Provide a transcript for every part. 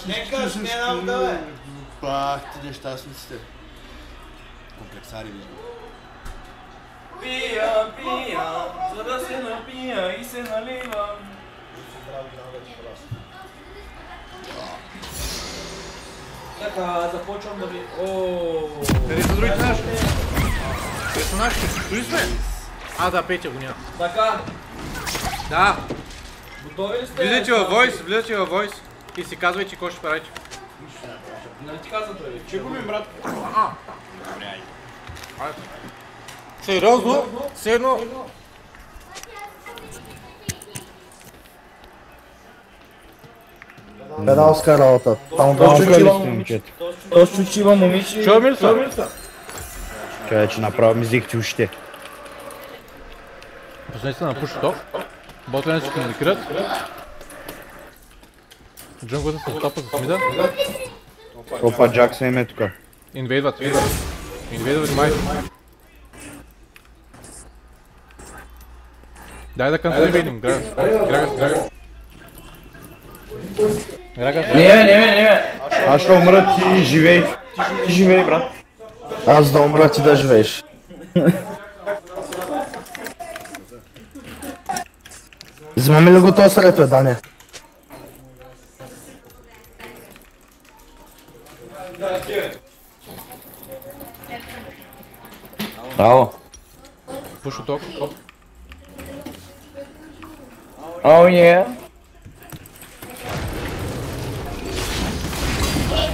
Нека, не нам да бе! Бах ти нещастниците. Комплексари виждам. Пия, за да се напия и се наливам. Така, започвам да ви... Къде са другите наши? Къде са нашите? Дори сме? Да, Петя го няма. Така, Да, готови ли сте? влизайте във войс и си казвайте какво ще правите. Нали ти каза той? Чекай ми, брат. Сериозно? Сериозно? Педалска работа. Там Точно чучива момиче. Чуваме ли са? Човече, направо ми зихти ушите. Пуснете се на push top. Ботлене се комуникират. Джунглата се стопа с мида. Опа, Джак се име тука. Инвейдват. Внимай. Дай да канцелим вейдим. Грагас. Не. Аз ще умра, ти живей. Ти живей, брат. Аз да умра, ти да живееш. Вземем ли го този сред, Дане? Браво. Push top. Oh yeah.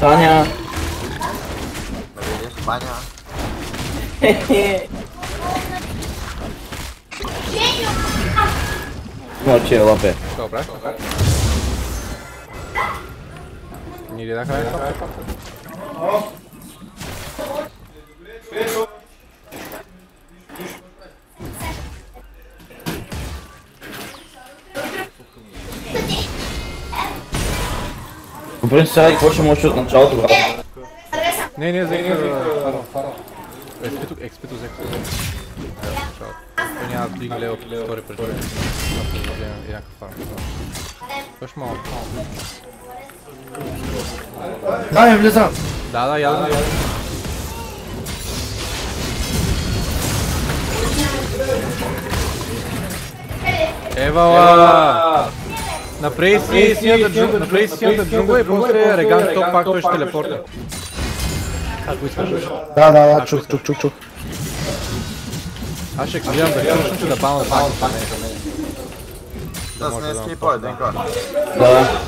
Таня. Ваня. Мълчи, лапе. Добре. Ни да хай топ. По принцип сега какво ще можеш от началото, брат? Не, взех фаро. Експито взех. Той няма да стига лево втори преживение. И някакъв фарм. Той ще малко. Дане, влизам! Да, яда. Евала! Направи си синята джунгла и после Реган топ пак той ще телепорта. Ако искаш. Да, чух. Аз ще гледам да точно ще да бана пак. Да, с нея скипа, Денко. Да.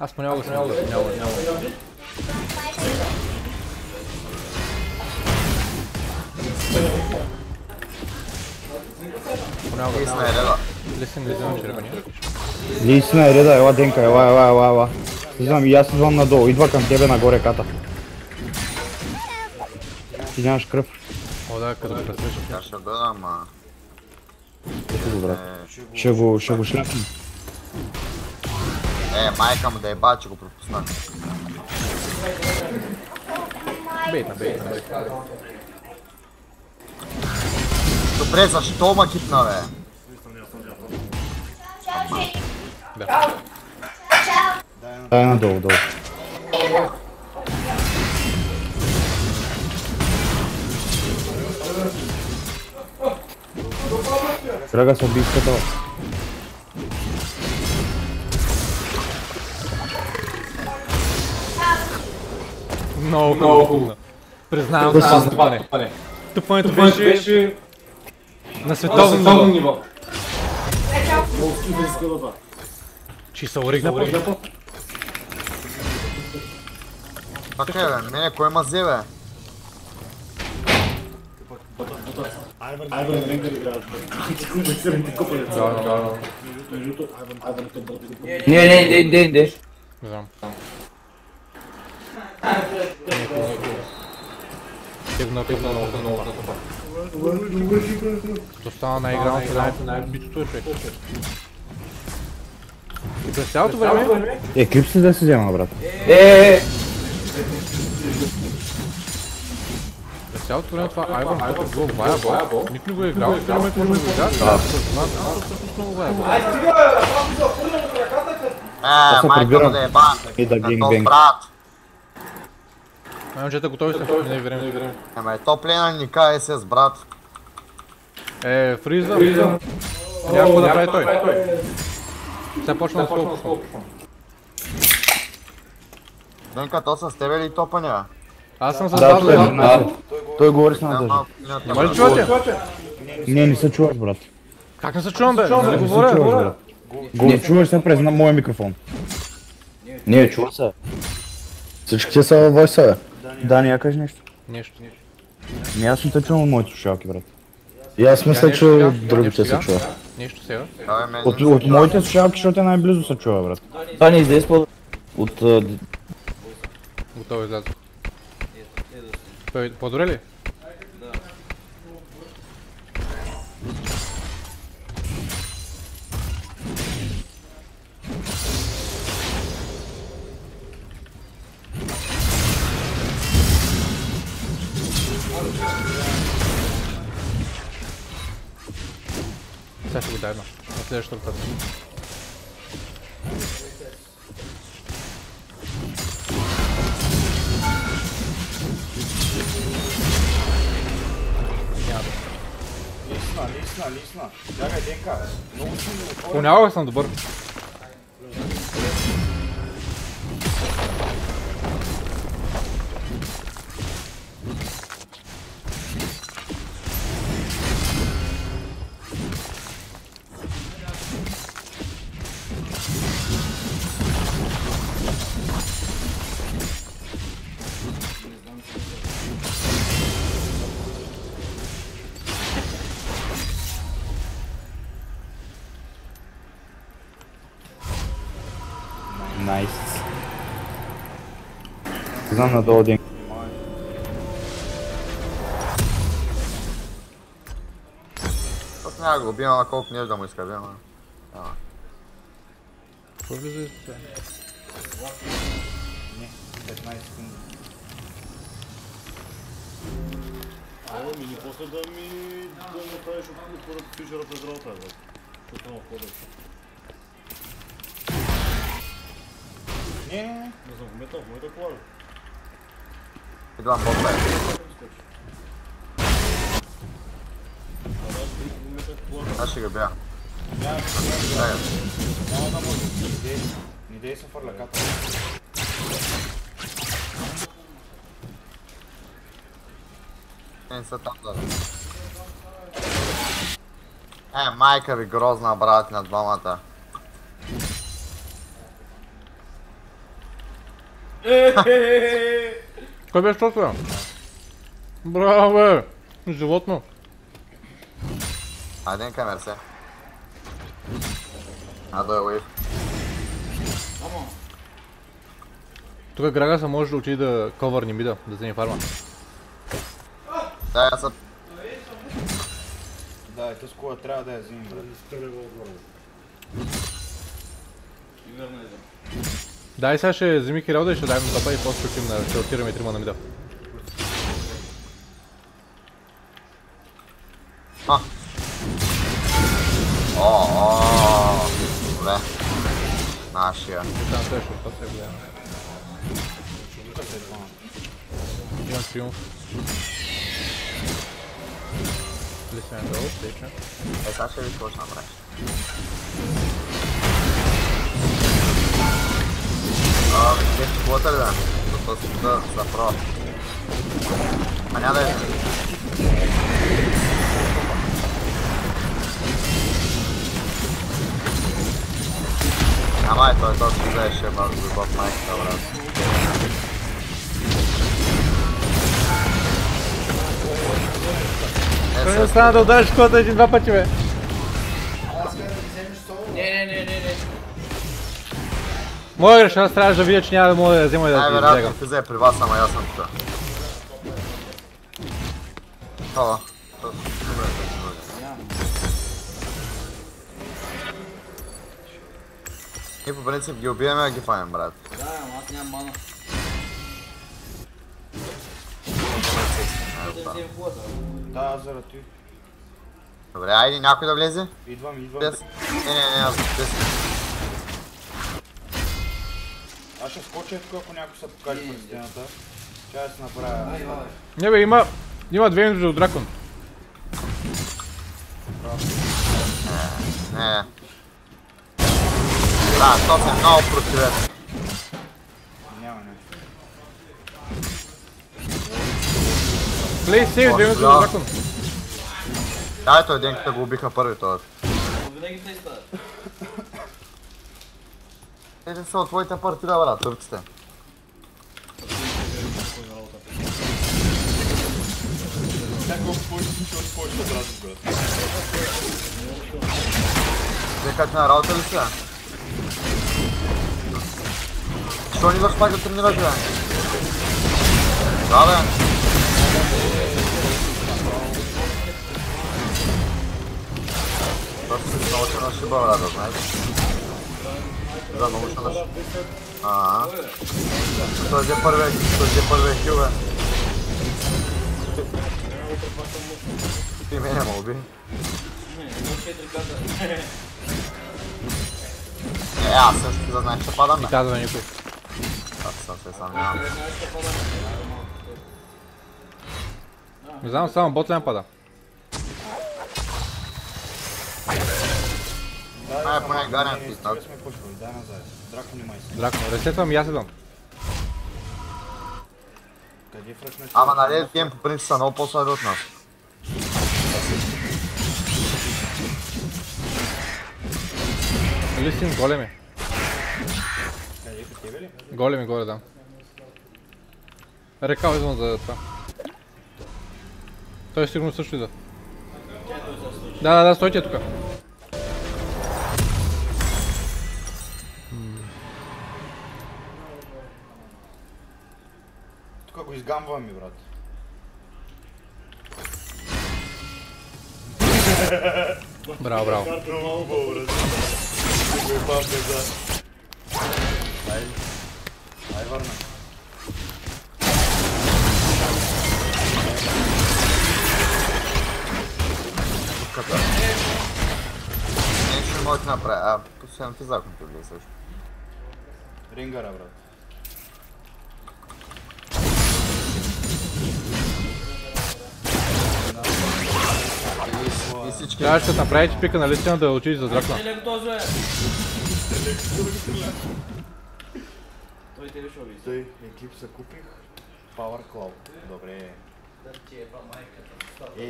Аз понякога съм няма. Истина е реда. Лесен не вземам червения. Истина е реда, ела Денка, ела. Знам и аз идвам надолу, идва към тебе нагоре ката. Ти нямаш кръв. Да, като го пресвежа. Тя ще бъда, ама... Ето го, брат. Ще го шляпнем. Майка му да еба, че го пропуснах. Бейтна. Добре, защо ма кипна, бе? Да. Дай надолу. Кръга с убийствата. Много хубаво. Признавам това тупане. Тупането беше на световно ниво. Чи се оригна по-добре? Така е, бе, мене кой ма взе, бе? Не. Не знам. Тегна много. То стана най-игрално предаването на битото е човек. И през цялото време... Еклипси да се взема, брат. През цялото време това Айван е било ваябъл. Никой не го е играл, в един момент може да го играе. Аз всъщност много ваябъл. Майка да е бан. И да гинг Топ бинг. брат. Момчета, готови сте? Не е време. Ема топ лена ни КСС брат. Фриза. Няма го да прави той. Сега почна да слоу. Денка, то с тебе ли топаня? Аз съм с Да, вас. той говори с нас даже. Няма ли чувате? Не се чуваш, брат. Как не се чувам бе? Нали Не се говоря? чуваш, брат. Го чуваш се през моя микрофон. Не, чува се. Всичките са във войса, бе. Дани, я кажи нещо. Нещо. Не, аз не те чувам от моите слушалки, брат. И аз мисля, че другите се чува. Нещо сега. От моите слушалки, защото е най-близо се чува, брат. Това не излез от... Готово излязох. Той по-добре ли? Сега ще го дай едно. На следващата път. Лисна. Чакай, Денка. Много силно. Понякога съм добър. Найс. Знам надолу един. Аз няма го убивам, колко не да му изкървям. Какво влиза и сега? Ало, мини, после да направиш от фичера през работа, бе. Защото много ходиш. Не знам, в моята кола, бе. Идвам бот бе. Аз ще го бия. Няма да може. Не дей се фърля ката. Не са там да. Майка ви грозна брат на двамата. Кой беше това? Браво бе! Животно! Денка мерсе. Да е уив. Тук Грагаса може да отиде да ковърни мида, да вземе фарма. Да, аз съм... Да, ето с кола трябва да я взимам, брат. Дай сега ще вземи Хиралда и ще дадем топа и после ще отираме трима на мида. Добре. Нашия. Там следващото, това се гледаме. Имам триумф. Лисваме долу, стейча. Сега ще ви какво ще направиш. Ще квота ли да? Защото си да запрова. А няма да е. Ама той точно взеше в майката, брат. Той не остана да удариш колата един-два пъти, бе. Не. Моя грешка, аз трябваше да видя, че няма да мога да я взема и да ти Най-вероятно избягам. ти взе при вас, ама аз съм тук. Това. Ние по принцип ги убиваме, а ги фанем, брат. Да, ама аз нямам мана. Да, заради ти. Добре, айде, някой да влезе? Идвам. Без. Не, аз без. Аз ще скоча тук, ако някой се покаже през стената. Чай да се направя. Не бе, има две минути от дракон. Не. Да, то се много противен. Няма нещо. Плей сейв, 2 минути от дракон. Дай той ден, като го убиха първи този. Винаги те става. Те са от твоите партида, брат, турците. Те как на работа ли сега? Що ни идваш пак да тренираш, бе? Да, бе. Просто си науча на шиба, брат, да знаеш. Да, науча на шиба. Той взе първия хил, бе. Ти мене ме уби. Аз също да знаеш, че падам, бе. Не казва никой. Аз съм се сам нямам. Не знам, само ботлен пада. Ай, поне гарен Не, писнат. сме почвали, дай назад. Драко не май се. Дракон, ресетвам и аз идвам. Къде фръкнеш? Ама нали гейм по принцип са много по-слаби от нас. Или си им големи? Къде по тебе ли? Големи горе, да. Рекал извън за това. Той сигурно също идва. Да, стойте тук. Тук го изгамваме, брат. Браво, браво. Много хубаво, брат. Го е пам каза. Ай, върна. Нещо не може да направя, последно ти закон ти влиза също. Рингъра, брат. И всички... Трябваше да направите пика на листина да учиш за дракона. Елек този е. Той те ще оби. Той еклипса купих. Power Cloud. Добре.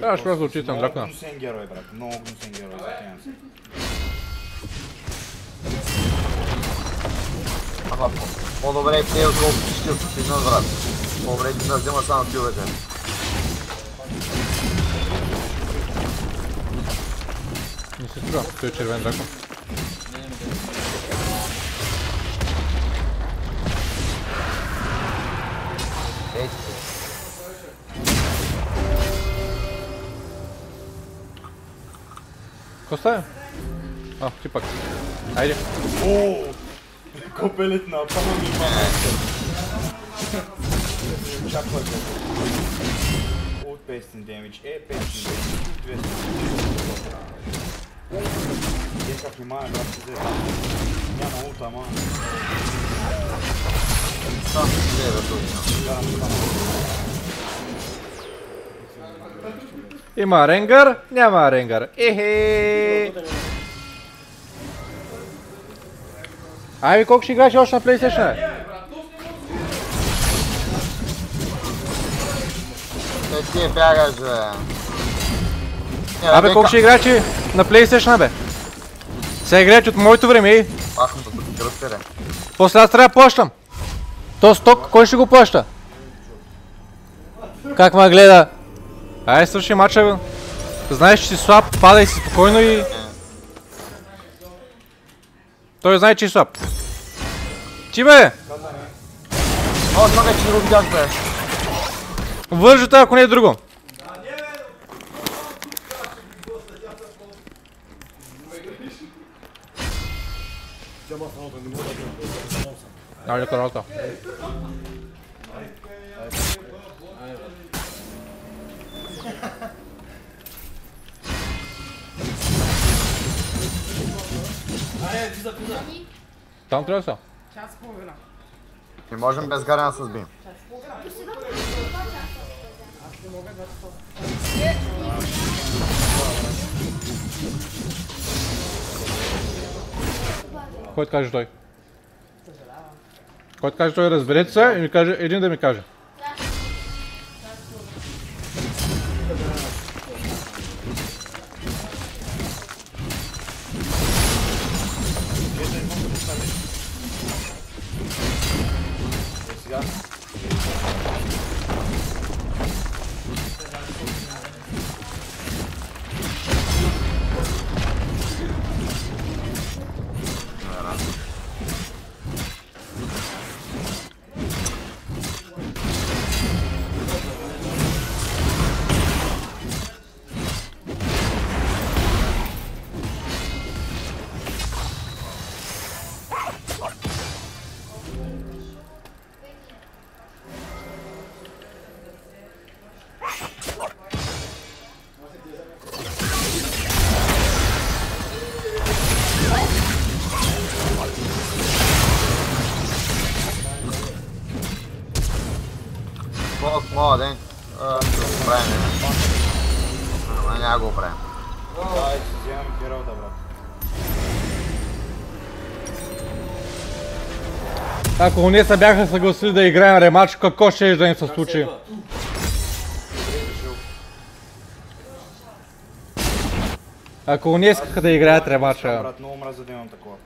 Трябваше просто да учиш на дракона. Много гнусен герой, брат. Много гнусен герой, закинам се. Ама по-добре те отколкото ще стигнат, брат. По-добре да взема само киловете. Не се струва, той е червен дракон. Ей, Ко става? А, ти пак. Айде. Ооо! Копелет на пама ми мама. Чаква го. От 500 damage. 500 damage. 200. Дека внимава, брат, си взе. Няма улта, ама. само си бе, точно. Има Ренгър, няма Ренгър. Ехе. Ай, колко ще играеш още на PlayStation? Ти бягаш, бе. Абе, колко ще играеш на PlayStation, бе? Сега играеш от моето време, ей. Пасна да ти разпире. После аз трябва да плащам. То сток, кой ще го плаща? Как ме гледа? Ай, свърши мача, бе. Знаеш, че си слаб, падай си спокойно и... Той знае, че е слаб. Ти, бе! О, това вече не го видях, бе. Вържу това, ако не е друго. Айде, каралта. Там трябва да са. Не можем без гарена с бим. Който каже той? Който каже той, разберете се и ми каже, един да ми каже. Колко мога ден? Ще го правим, не? Няма го правим. Дай си вземам Хералда, брат. Ако не се бяха съгласили да играем ремач, какво ще да им се случи? Ако не искаха да играят ремача. Брат, много мразя да имам такова.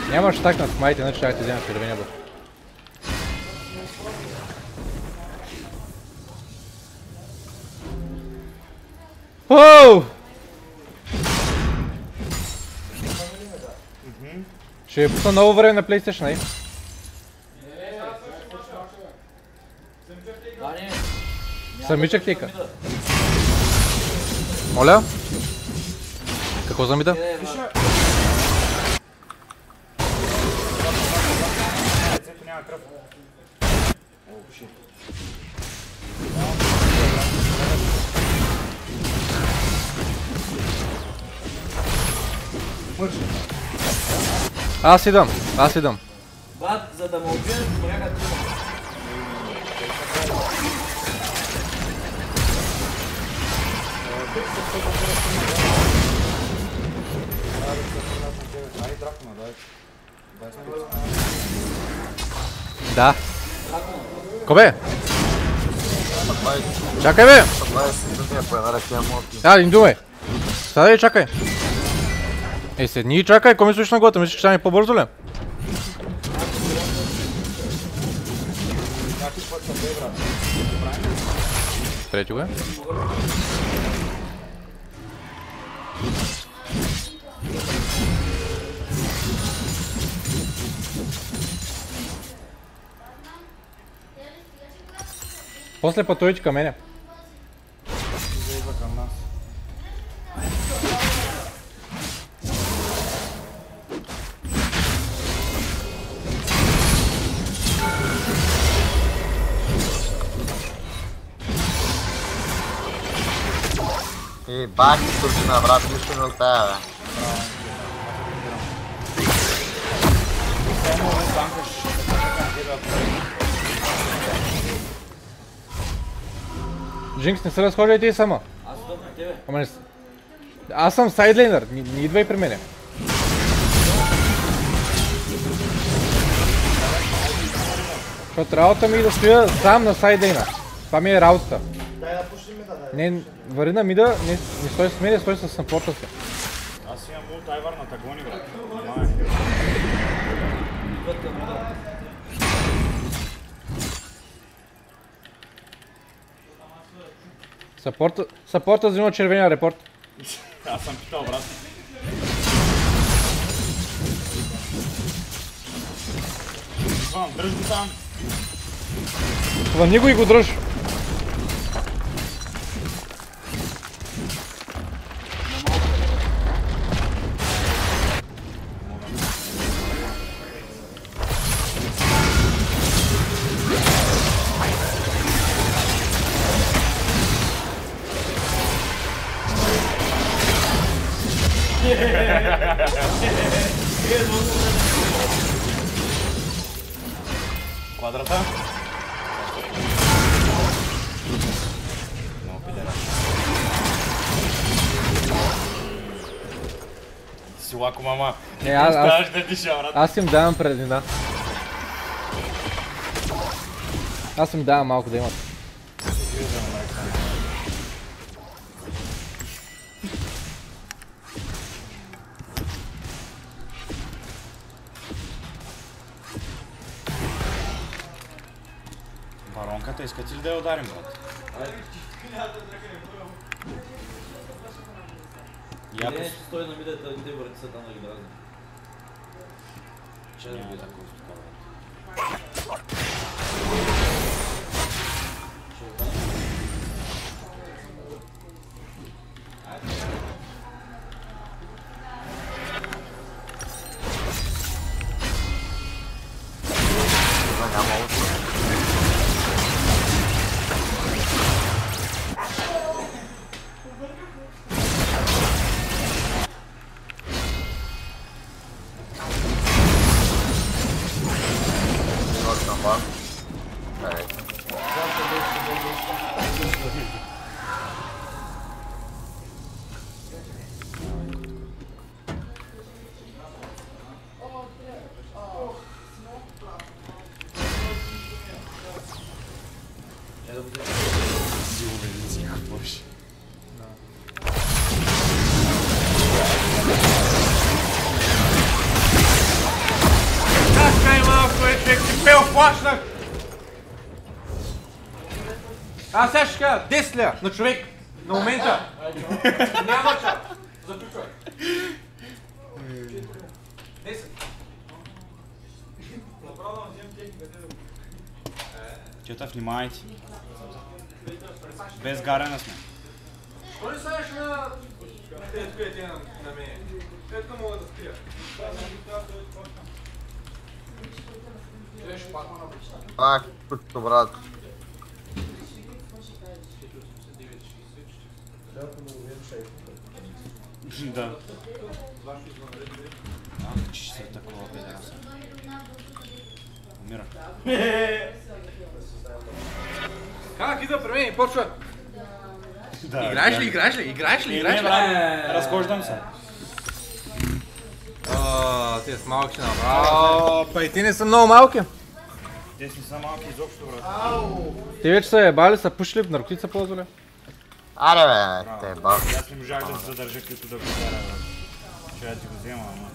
Нямаш так над майте, иначе ще ти вземем червения бъд. Оу! Ще я пусна ново време на PlayStation, ай? Самичък тика. Моля? Какво за мида? Цето няма кръв. О, шит. Аз идам. Бат, за да ме убият, мряга тук. Ай, дракона, дай. Да. Кобе? Чакай бе! 20 дни по една ръка моти. Един думай. Садай, чакай. Ей, седни и чакай, ко ми слушаш на глата? Мислиш, че стане по-бързо ли? Трети го е. После пътувайте към мене. Заидва към нас. И бах и турчина, брат, нищо не оставя, бе. Джинкс, не се разхождайте и сама. Аз съм при тебе. Ама не... Аз съм сайдлейнър, не идвай при мене. Защото работа ми е да стоя сам на сайдлейна. Това ми е работата. Не, вари на мида, не стой с мен, стой с съпорта си. Аз имам мулт Айвар на тагони, брат. Съпорта взима червения репорт. Аз съм питал, брат. Иван, дръж го там. Хвани го и го дръж. Квадрата. Много пидера. Си лако, мама. Не оставаш да диша, брат. Аз им давам преднина. Аз им давам малко да имат. Баронката, искате ли да я ударим, брат? Не, стой на мидата, те върти са там да ги дразни. Няма такова такова. Аз сега ще кажа 10 ля на човек на момента. Няма чак. Заключвай. 10. Чета, внимайте. Без гарена сме. Той не садеш на... Те на мене. Ето мога да скрия. Ах, кучето, брат. Да. Че ще се такова педераса. Умира. Как идва при мен и почва? Да, Играеш ли, играеш ли, играеш ли, играеш ли? Разхождам се. Те са малки направо. Па и ти не са много малки. Те не са малки изобщо, брат. Те вече са ебали, са пушили, в наркотици са ползвали. Аре бе, те бал. Аз не можах да се задържа като да го дара, брат. Ще я ти го взема, ама.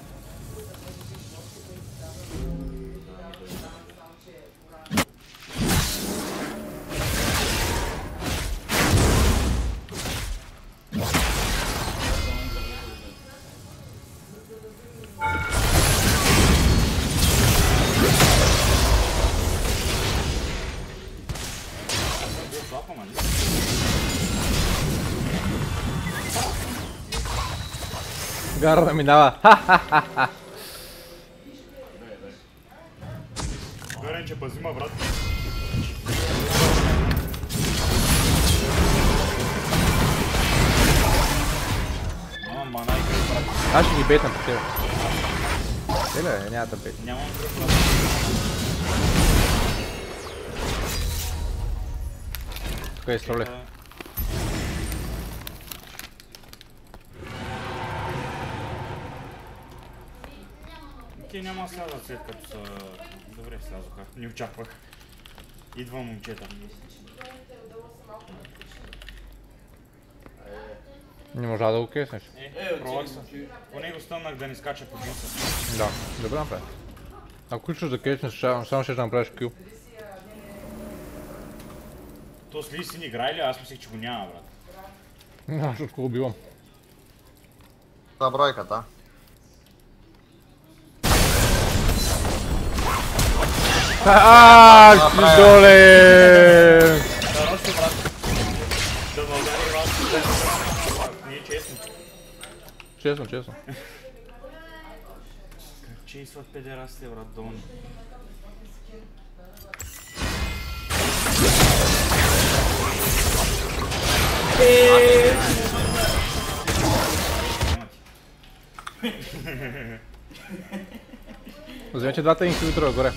Гара да минава. Горенче, пази ма, брат. Нямам мана и кръв, брат. Аз ще ги бетна по тебе. Еле, няма да бетна. Нямам кръв, брат. Тук е строле. Те няма слязат след като са... Добре слязоха, не очаквах. Идва момчета. Не можа да го кеснеш. Пробвах се. По него стъмнах да не скача по джинса. Да, добре направи. Ако искаш да кеснеш, само ще направиш кил. То с Ли си не играе ли? Аз мислех, че го няма, брат. Аз от кого убивам. За бройката. Аааа, си доле! Да, носи, брат. Да България, брат. Не е честно. Честно, честно. Как чейсват педерасите, брат, долни. Вземете двата инхибитора горе.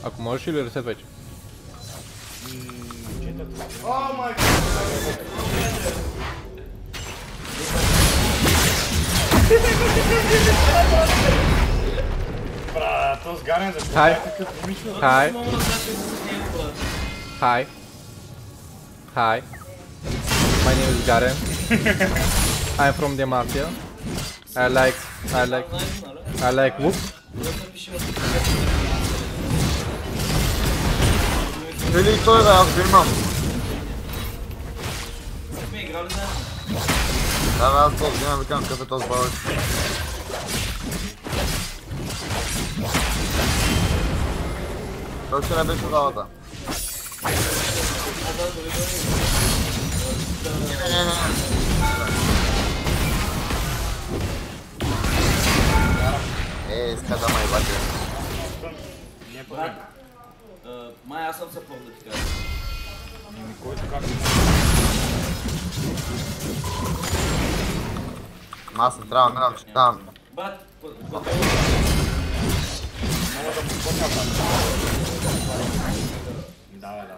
Ако можеш или ресетвайте. О, майка! Бра, то сгарен, защо Хай. е такъв умичва? Hi. Мога да кажа с него. Hi. Hi. My name is Garen. I'm from Demacia. I like wood. Или той да, аз го имам. Сме играли заедно. Да, аз това взимам, викам какъв е този балък. Той ще не беше в залата. Иска да ме ебате. Не е проблем. Май аз съм съпорт да ти кажа. Който както Аз не трябва да минам, че там. Брат, мога да му спомня, брат. Да, бе, да.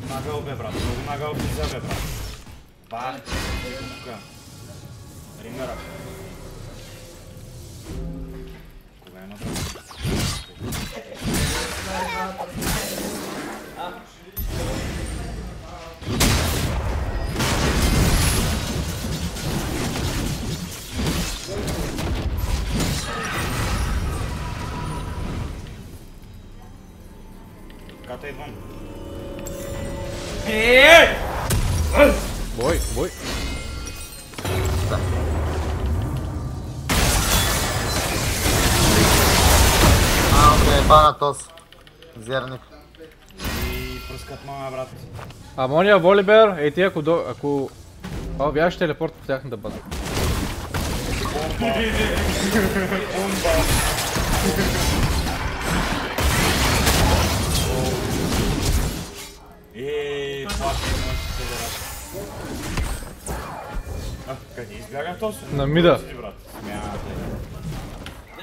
Нагъл бе, брат. Много нагъл влиза, бе, брат. Бах, тука. Римера. Кога е направо? Ката идвам. Бой, бой. Ме еба на този зерник. И пръскат мама, брат. Амония, Волибер, ей ти ако... О, бягаш телепорт по тяхната база. Плаши, се дераш. Къде избягам точно? На мида. Брат, смяната.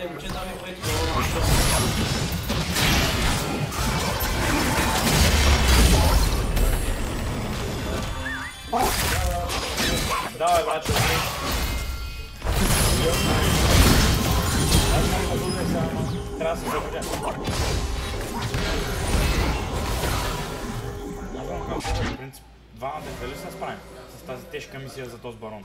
момчета ми преди Давай, брат, аз мога да бъде само. Трябва да се забудя. В принцип, двамата дали се справим с тази тежка мисия за този барон?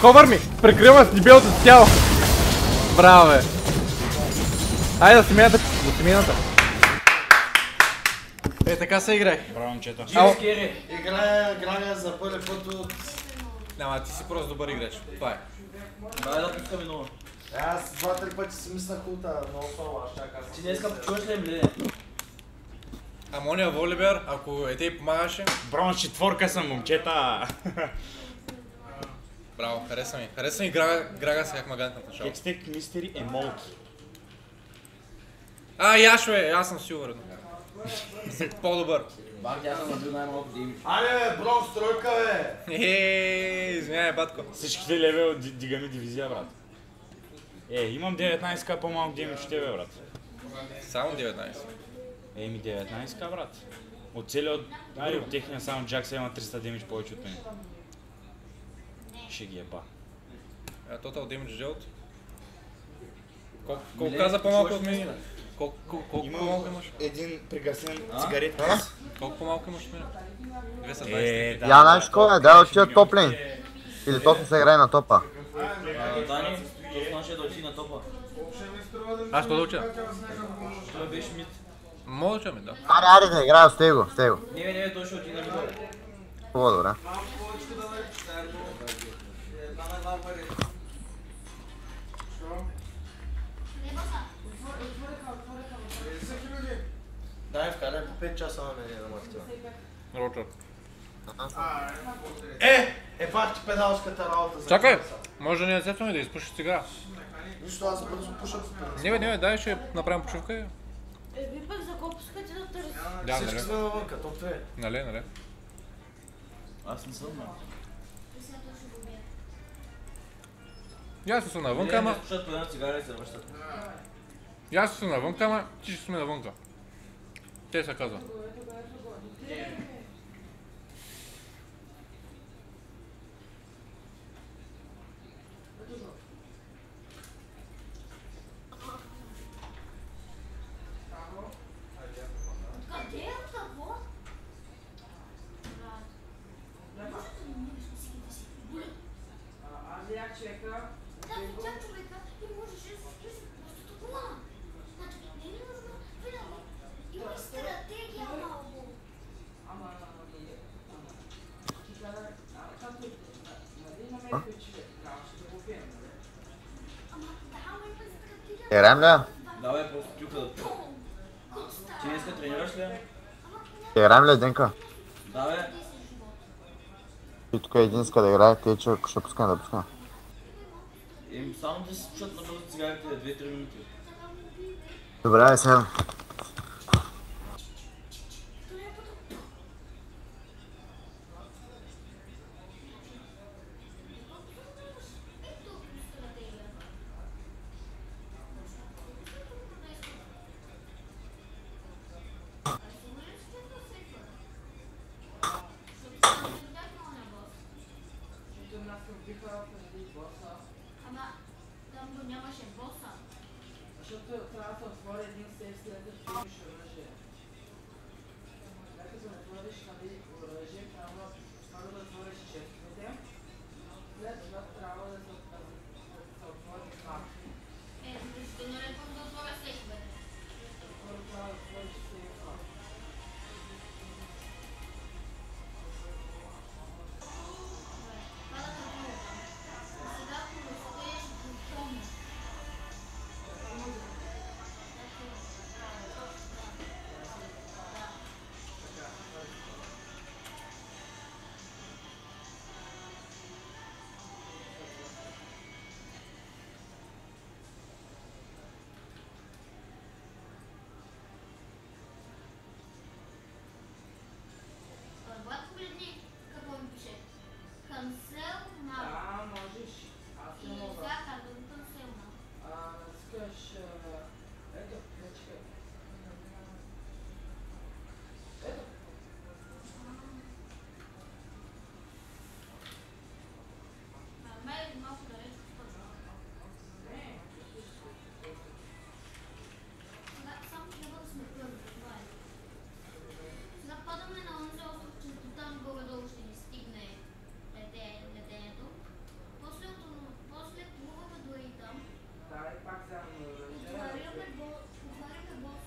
Ковър ми! Прикривам с дебелото тяло! Браво, бе! Айде да семейната! Е, така се играй. Браво, момчета. Играя за първи път от... Няма, ти си просто добър играч. Това е. Дай да пускаме много. Аз 2-3 пъти си мислях улта, много слабо, аз ще казвам. Ти днеска чуваш ли мле? Амония, Волибер, ако е те помагаше. Браво, четворка съм, момчета! Браво, хареса ми. Хареса ми Грага с как магант в начало. Хекстек мистери емолки. Яшо е, аз съм сигурен. По-добър. Бах, тя съм набил най-малко дими. Аре, бронз тройка, бе! Извиняй, батко. Всичките левел дигаме дивизия, брат. Имам 19к по-малко демидж от тебе, брат. Само 19. Еми 19к, брат. От целия от техния само Джакса има 300 демидж повече от мен. Ще ги еба. Total damage жълт. Колко каза по-малко от мен? Колко по-малко имаш? Един пригасен цигарет. Колко по-малко имаш от мен? 220. Я знаеш какво е? Дай отида топлейн. Или точно се играе на топа. Дани, точно ще да отиди на топа. Аз какво да уча? Той беше мид. Мога да уча ми, да. Аре, да играя, стей го. Не, той ще отиди на мидо. Хубаво, добре. Дай вкарай по 5 часа на мен на мастера. Рочър. Пак ти педалската работа. Чакай! Може да ни естествено да изпушиш цигара. Нищо, аз бързо пушам. Не бе, дай ще направим почивка и... Ви пък за колко пускате да търси? Да, Всички нали? сме навънка, топ 2. Нали. Аз не съм, Я си съм навънка, ама... Не спушат по една цигара и се връщат. Я си съм навънка, ама ти ще сме навънка. Те се казва. Къде е какво? Аз я чека. Да, тя човека и можеше да се спише просто това. Значи, не е нужно, видимо, има стратегия малко. Ама, Играем ли? Давай просто тюка да пия. Ти днеска тренираш ли? Играем ли, Денка? Давай. И тук един иска да играе, те ще пускаме да пускаме. Само да се спушат на бързо цигарите 2-3 минути. Добре, сега. Ама, там го нямаше боса. Защото трябва да отворя един сейф след като имаш оръжие. Когато да отвориш оръжие, трябва първо да отвориш честите. След това трябва да се отвори това. Защо не репам да отворя сейфовете? Първо трябва да отвориш сейфа. Влад, погледни какво ми пише. Cancel now. Да, можеш. Аз не И мога. сега казвам cancel now. Искаш... Ето, чекай. Ето. Май малко далеч от пътя. Сега само трябва да сме първи. Това е. Сега падаме на онзи остров, че до там горе-долу ще ни стигне летението. После плуваме до и там. Да, и пак вземам оръжие. Отваряме боса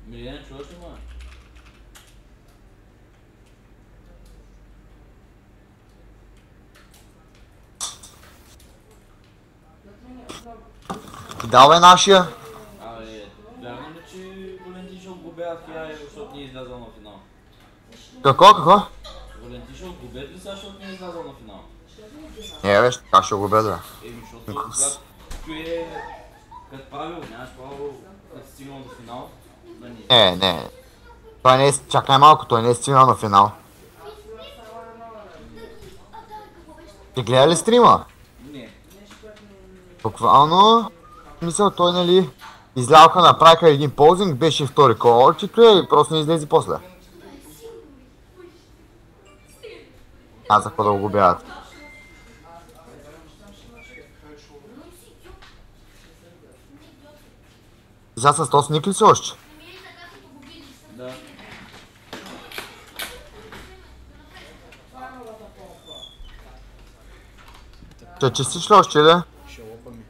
Милена, чуваш ли ма? Ти дал бе нашия? Абе, вярно ли, че Валентин ще отгубят финали, защото не е излязъл на финал? Какво? Валентин ще отгубят ли сега, защото не е излязъл на финал? Не бе, как ще го бе да? Защото когато като правил, нямаш право, като стигнал до финал, да ни... Не. Той не е, чакай малко, той не е стигнал на финал. Ти гледа ли стрима? Не. Буквално, мисля, той нали, изляха, направиха един ползинг, беше втори колорчето и просто не излезе после. Аз за какво да го губяват. Сега с този сник ли си още? Да. Ще чистиш ли още ли? Ще лопа ми.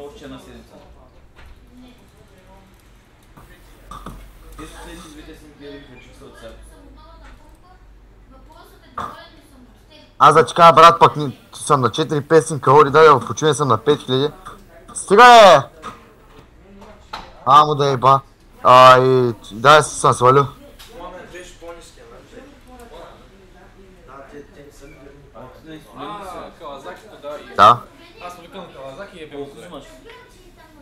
Още една седмица. Тези двете си ми гледах вече от сега. Аз да ти кажа, брат, пък съм на 4-5 калории, дай в почине съм на 5000. Стига е! Амо да еба. И дай съм свалил. Момент беше по-ниския, нали? Да, те не са ми верни. Калазакито, да. Да. Аз съм викам Калазаки и е бил зле.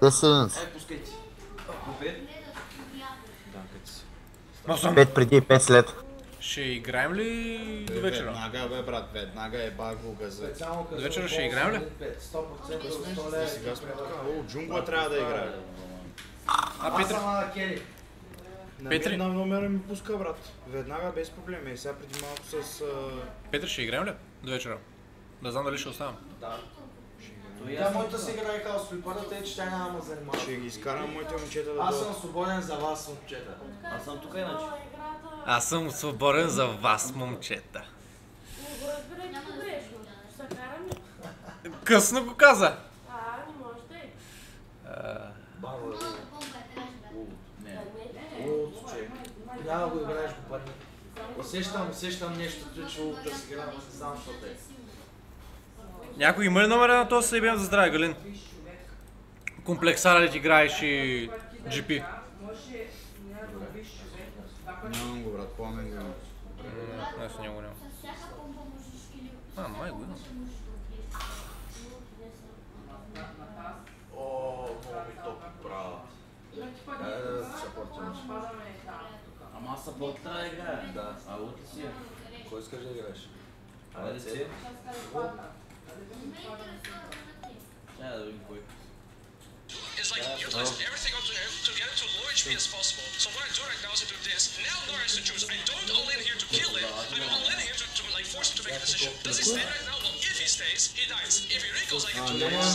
10 единици. Пускайте. 5 преди и 5 след. Ще играем ли до вечера? Веднага бе, брат, веднага е баго газа. До вечера ще играем ли? 100% 100 лева. Сега сме така. О, джунгла трябва да играе. А, Аз Петър? съм на Кели. Петри? На номера ми пуска, брат. Веднага без проблеми. Сега преди малко с... Петър, ще играем ли до вечера? Да знам дали ще оставам. Тя моята си играе хаос при първата е, че тя няма ме занимава. Ще ги изкарам моите момчета да Аз дойдат. съм свободен за вас, момчета. Аз съм тук иначе. Аз съм свободен за вас, момчета. Късно го каза. Няма го играеш по пари. Усещам нещо ключово да си играм, не знам защото е. Някой има ли номера на този съебем за здраве, Галин? Комплексара ли ти играеш и GP? Нямам го, брат, пламен го имам. Аз не го нямам. Май го имам. О, много ми топ права. Ама аз съпорт трябва да играя. Да. А лут ли си? Кой искаш да играеш? Айде си. Чай да видим кой. Is like utilizing everything onto him to get it to low HP as possible. So what I do right now is I do this. Now Nora has to choose. I don't all in here to kill him. I'm all in here to like force him to make a decision. Does he stay right now? Well, if he stays, he dies. If he wrinkles, I get to lose.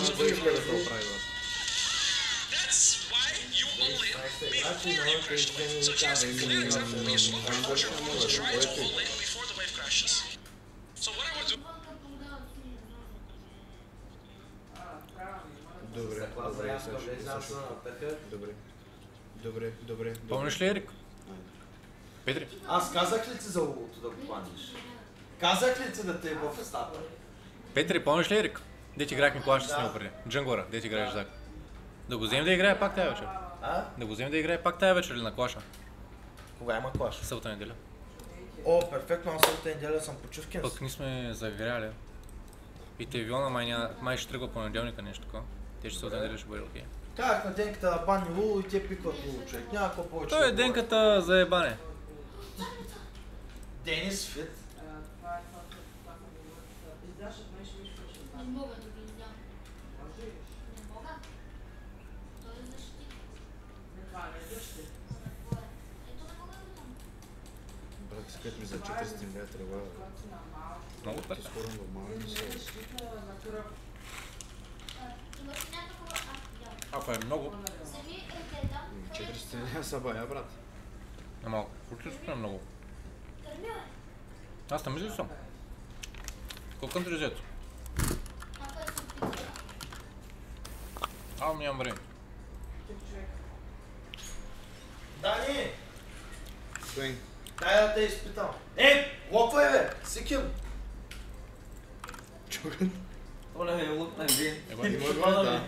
That's why you all in before you crash the wave. So here's a clear example. We slow push your opponent to try to all in before the wave crashes. So what I would do. Добре. Помниш ли, Ерик? Петри? Аз казах ли ти за лугото да го паниш? Казах ли ти да те е в устата? Петри, помниш ли, Ерик? Де ти играхме клаш с него преди? Джангора, де ти играеш Зак? Да го вземем да играе пак тая вечер. Да го вземем да играе пак тая вечер или на клаша? Кога има клаш? Събота неделя. О, перфектно, аз събота неделя съм почивкен. Пък ние сме загряли. И Тевиона май ще тръгва понеделника нещо такова. Те ще събота неделя ще бъде окей. Как на денката на бани луло и те пикват луло, човек. Няма какво повече. Той е денката за ебане. Денис Фит. Не мога да ги издам. Не мога. Той е защитник. Това не е защитник. Ето не мога да го дам. Брат, искат ми за 400 метра, бе. Много пъти. Скоро нормално не се. Имаш ли някакво... Ако е много, Сами е да. 400 не са бая, брат. е малко. Включително е много. Аз там мисля съм. Колко към трезето? Нямам време. Дани! Свин. Дай да те изпитам. Лопвай бе! Сиким! Чукан. Оле, ме лукна ви. Има го, да.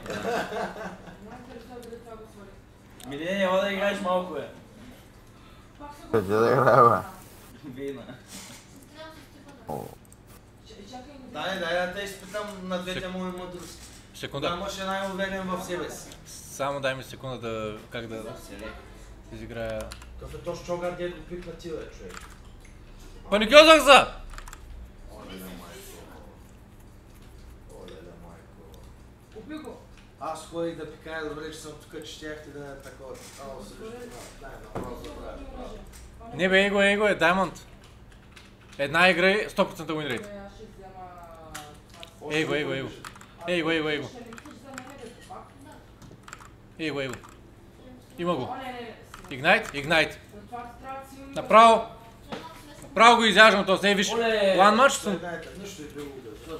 Милия, няма да играеш малко, бе. Къде да играе, бе? Вина. Дани, дай да те изпитам на двете мои мъдрости. Секунда. Да имаш най-уверен в себе си. Само дай ми секунда да... как да изиграя... Какъв е то щогар, дед го пикна ти, бе, човек. Па не казах за! Оле-ле, майко. Оле-ле, майко. Убий го! Аз ходих да пикая, добре, че съм тук, че щяхте да е такова. Ало, също. Дай, направо забравя. Не бе, его е Diamond. Една игра е 100% win rate. Его. Има го. Ignite. Направо го изяждам този, виж. One match съм. Нищо е било да.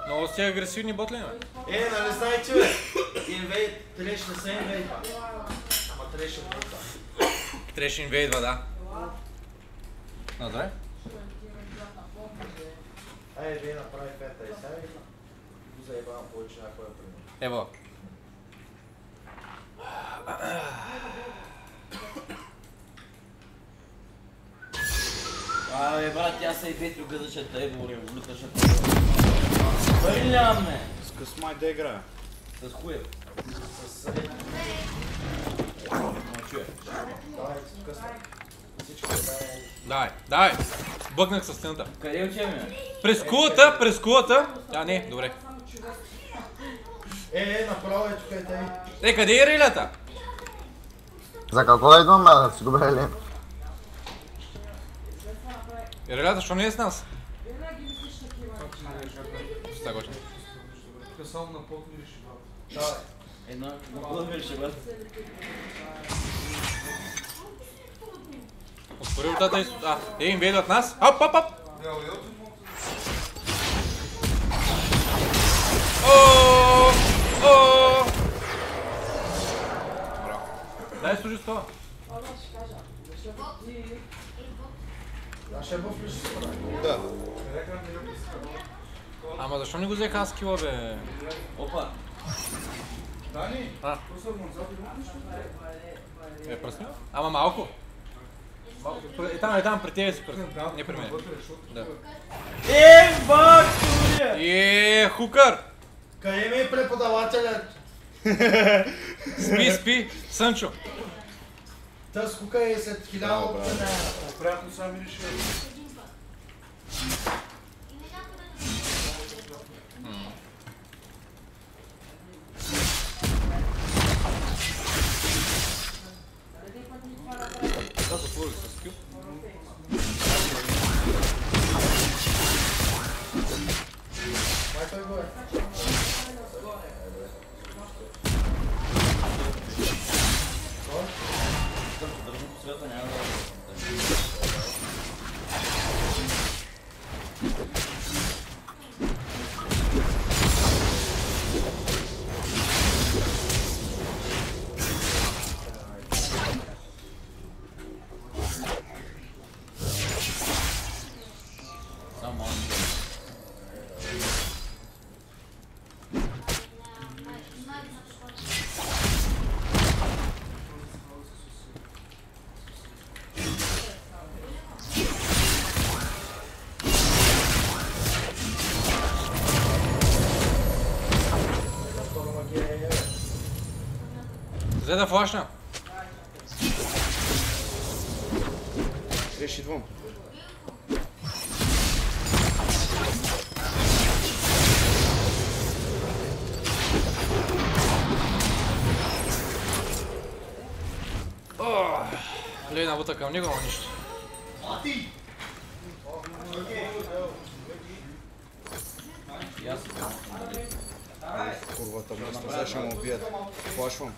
Много сте агресивни ботлини, бе. Нали знаете, бе? Инвейд, треш не се инвейдва. Ама треш е bruта. Треш инвейдва, да. Добре. Айде, вие направи пета и сега го заебавам повече някой е при мен. Ево. Абе, брат, тя се и Петро гъзаше тъйбо, революташе пари нямаме. С късмай да играя. С хуя. С... Мълчуе. Давай, късмай. Всичко е Давай. Бъгнах със стената. Къде отиваме? През кулата. А, не, добре. Направо е тук е тъй. Къде е рилята? За какво да идвам, бе? Да си го бе ли? Рилята, що не е с нас? Съгочно. Тук само на пот ми реши, брат. Давай. Една, какво ми реши, брат? Отвори вратата и... те инвейдват нас. Оп! Браво. Дай служи с това. Ще бъв ли ще спра? Да. Ама защо не го взеха аз скила, бе? Опа. Дани? Пръсни? Ама малко. Там при тебе си пръсни. Не при мен. Да. Бак, хукър! Къде ми е преподавателят? Спи, Сънчо. Тъс хука е след 1000 опита. Приятно сами реши. Да, затворих с скил. Майко го е. света няма да... Взе да флашна. Реши двом. Лей набута към него, но нищо. Курвата мъста, сега ще му убият. Флашвам.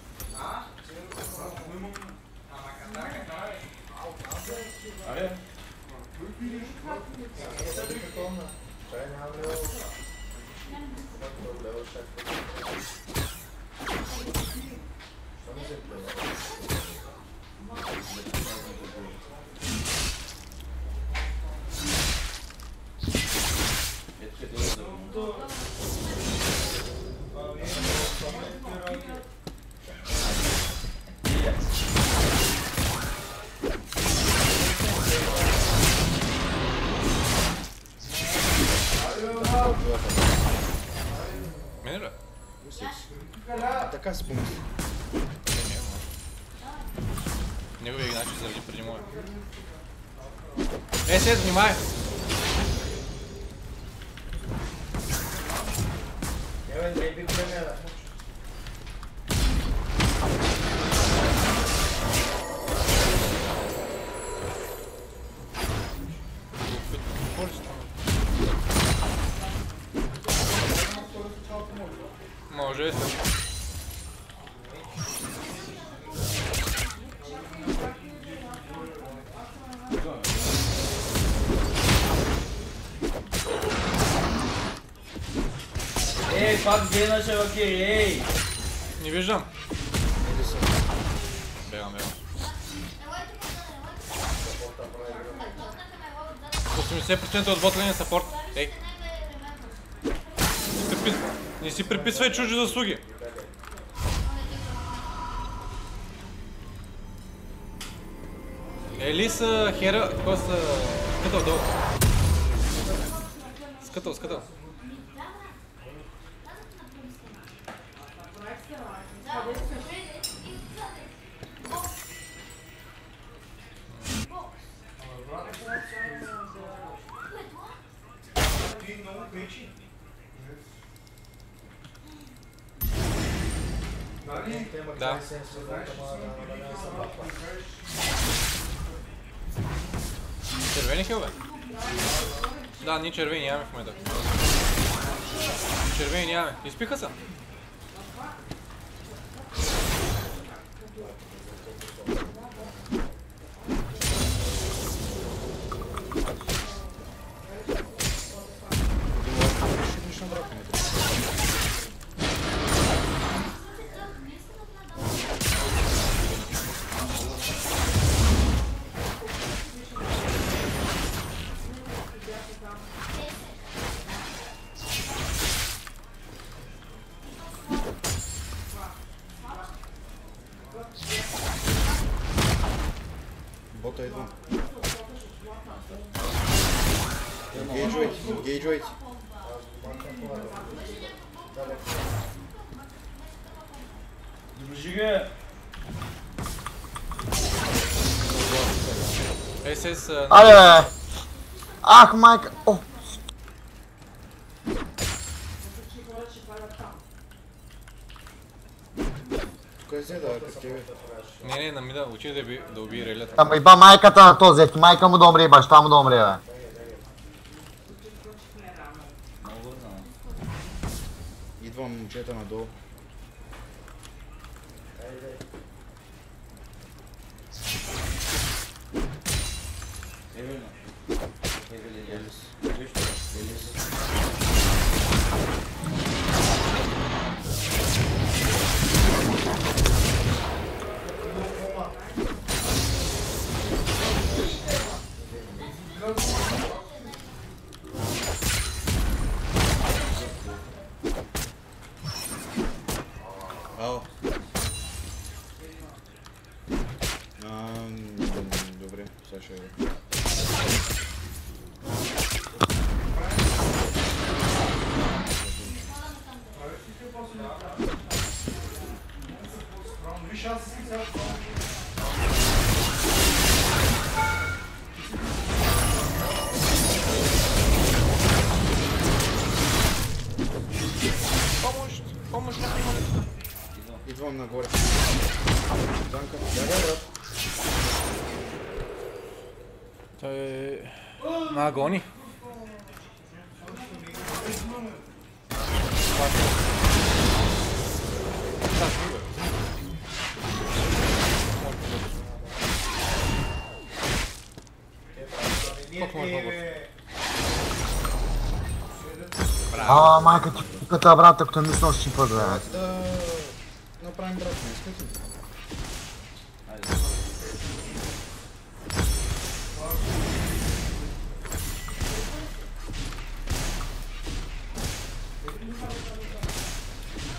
Мене ли? Така си помисли. Неговия начин заради преди моя. Сет, внимай! Може е. Ей, пак генаше вакири, ей! Не виждам. Бегам. 80% от ботления саппорт. Ей. Не си приписвай чужди заслуги. Елиса, Хера, какво са... Скътъл долу. Скътъл. Да. Червени хил, бе? Да, ние червени нямаме в момента. Червени нямаме. Изпиха се. Бота идвам. Engage. Дружига! СС... Абе! Ах, майка! О! Тук е зеда, как тебе. Не, на мида, учи да убие релята. Ама иба майката на този, майка му да умре и баща му да умре, бе. Идвам момчета надолу. Ало. Добре, сега ще е. Помощ. Идвам нагоре. Данка. Да, брат. Той е... на агони. Колко може много? А, майка ти пуката, брат, ако не мисля, ще щипа, бе. Да направим брат, не искате ли?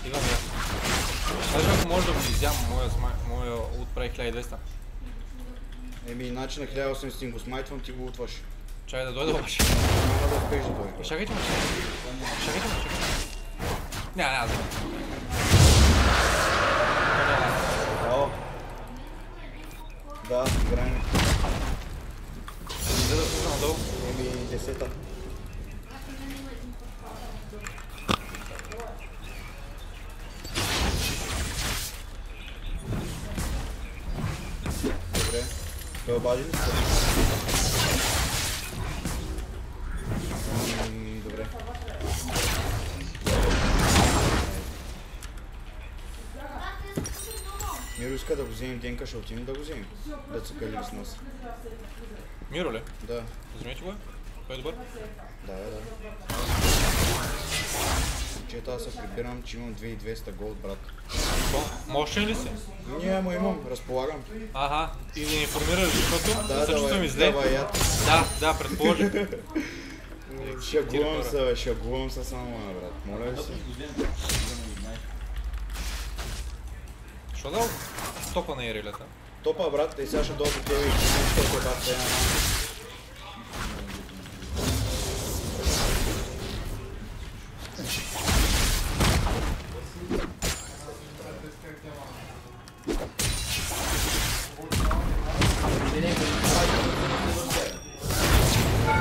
Идвам я. Знаеш ако може да го изям, моя отправи 1200. Еми, иначе на 1800 го смайтвам, ти го утваш. Чакай да дойда обаче. Няма да успееш да дойде. Чакайте ме. Няма да. Браво. Да, играем. За да слизам надолу. Еми, 10-та. Добре. Той обади ли се? Добре. Миро иска да го вземем Денка, ще отидем да го вземем. Да се кали с нас. Миро ли? Да. Вземете го? Той е добър? Да. Момчета, аз се прибирам, че имам 2200 голд, брат. Мощен ли си? Не, ама имам, разполагам. Аха, и да ни информираш, защото се чувствам зле. Да, предположих. Шагувам се само, брат. Моля ви се. Що да топа на ирелята? Топа, брат, и сега ще дойде тебе и ще те бат сега.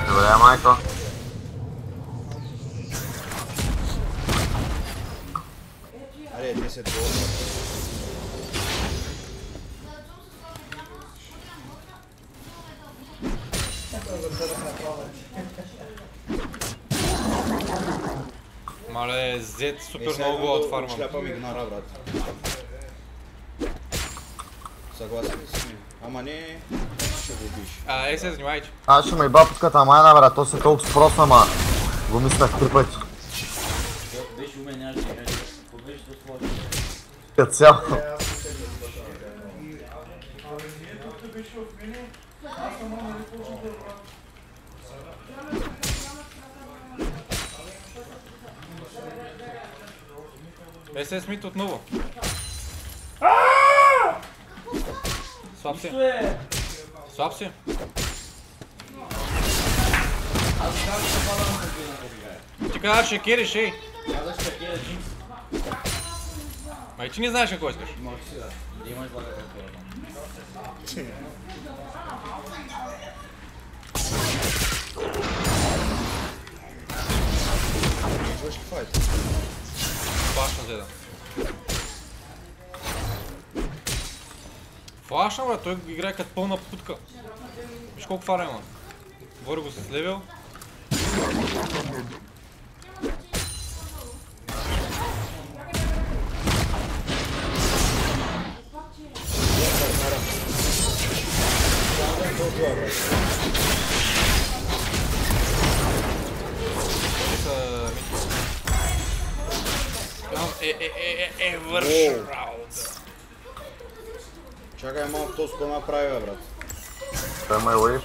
Добре, майко. Аре, 10 голда. Мале, Z супер много го отфармам. Шляпам игнора, брат. Съгласен ли си? Ама не, ще го убиш. Се занимавайте. Аз ще ме иба пуската майна, брат, то се толкова спроса, ама го мислях 3 пъти. Беше умен, нямаше да кажа. Какво беше да сложи? Като цяло. Се Смит отново. Слаб си. Слаб си. Ти казваш, ще кериш, ей. Казах, ще кера джинкс. Май ти не знаеш какво искаш. Може си да имаш злата картора. Идваш ли файт? Флашна зеда. Флашна, бе, той играе като пълна путка. Виж колко фара има. Говори го с левел. Върши раунд. Чакай малко, то ско направи, бе, брат. Той ме лои.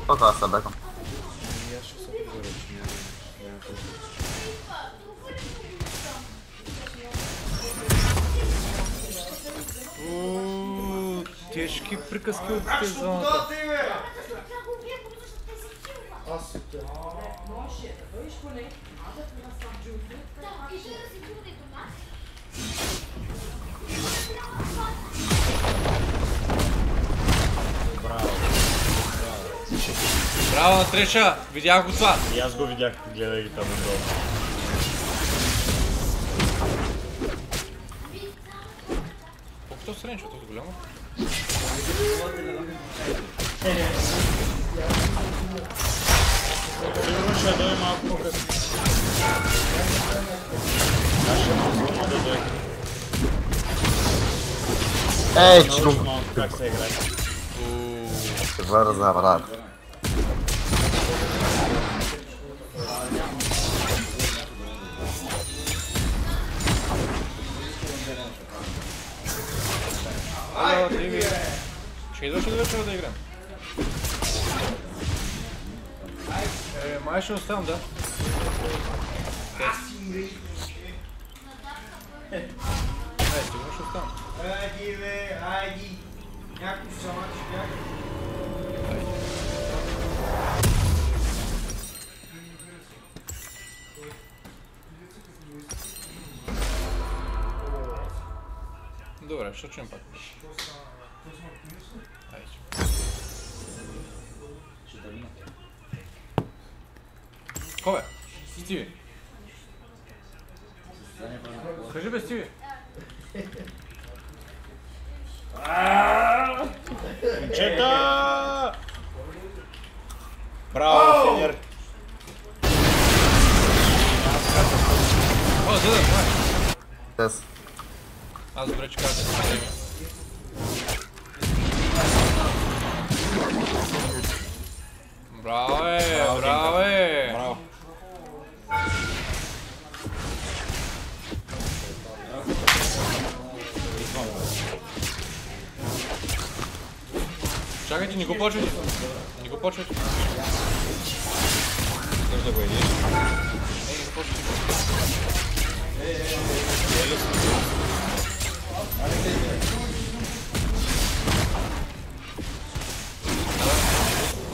Какво аз се бекам? И аз ще се призоря, че няма какво. Тежки приказки от тези зоната. Браво на Треша! Видях го това! И аз го видях, гледай ги там отдолу. Колко среден, защото е голямо? Сигурно ще дойде малко по-късно. Аз ще позволя да дойде. Ей, че го... Малко как се играе. Ще върза, брат. Ало, Диви. Ще идваш ли вечера да играем? Май ще оставам, да. Сигурно ще оставам. Айди, бе, айди. Някой сама ще бяга. Добре, ще чуем пак. Айде. Ко бе? Стиви. Кажи бе, Стиви. Момчета! Браво, Фенер! О, Зида, май. Тес. Аз добре, че казах. Браво, браво! Браво! Чакайте, не го почвайте. Не го почвайте. Искаш да го едиш? Не го почвайте.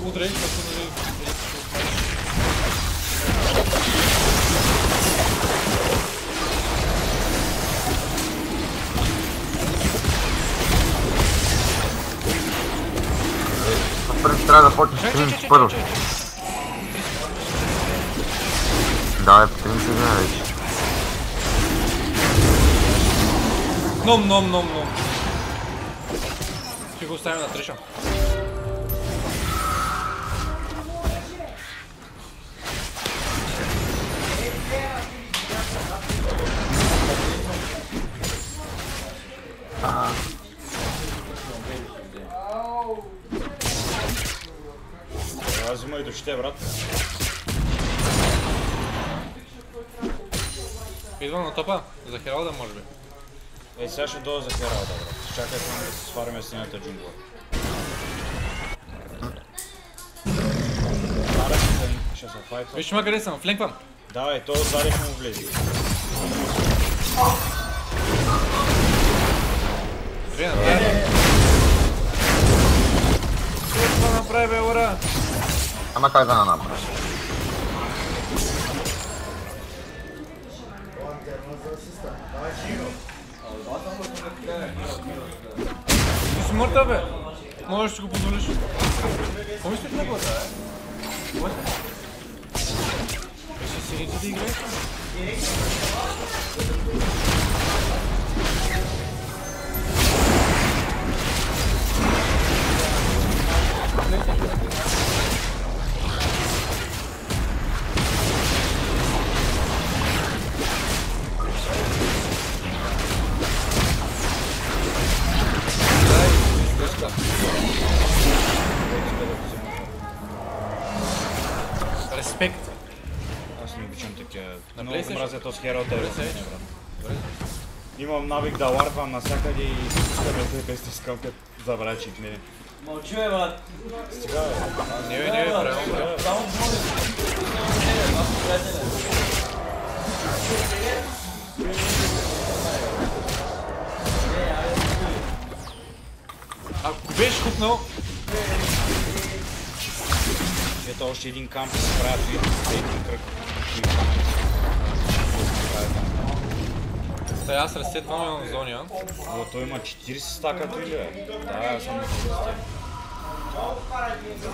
Удрай, като да ви... Трябва да почнеш стрим първо. Давай, по 30 дни вече. Ном. Ще го оставим на Триша. Аз взима и душите, брат. Идвам на топа, за Хералда може би. Ей, сега ще дойда за Хералда, брат. Чакай само да се свариме синята джунгла. Ще се файтва. Виж ма къде съм, фленквам. Давай, то отзади ще му влезе. Две направи. Какво направи, бе, ура? Ама как да не направи? Ти си мъртъв, бе. Можеш да си го позволиш. Какво мислиш на гласа, бе? Ще си сините да играеш? Респект. Аз не обичам такива. На Много PlayStation? мразя този Хералда и не, брат. Имам навик да ларвам насякъде и искаме да стискам като забрачик, не. Мълчи, бе, брат. Стига, бе. Не, правилно, бе. Само Ако беше хукнал... Ето още един камп се правят и един кръг. Та аз ресетвам имам зони, а? О, той има 40 стакато или бе? Да, аз съм на 40.